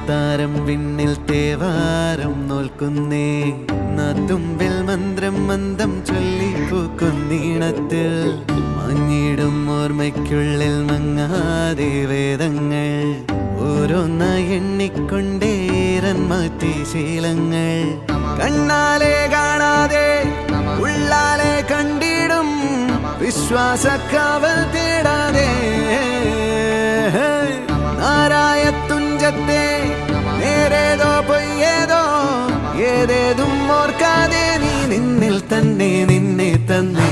താരം വിണ്ണിൽ തേവാരം നോൽക്കുന്നേ നാത്തുമ്പിൽ മന്ത്രം മന്ദം ചൊല്ലി പൂക്കുന്നീണത്തിൽ മങ്ങിടും ഓർമ്മയ്ക്കുള്ളിൽ മങ്ങാതെ വേദങ്ങൾ ഓരോന്നായി എണ്ണിക്കൊണ്ടേരൻ മാറ്റി ശീലങ്ങൾ കണ്ണാലെ കാണാതെ ഉള്ളാലെ കണ്ടിടും വിശ്വാസക്കാവൽ തേടാതെ നാരായ തുഞ്ചത്തെ നേരേതോ പൊയ്യേതോ ഏതേതും ഓർക്കാതെ നീ നിന്നിൽ തന്നെ നിന്നെ തന്നെ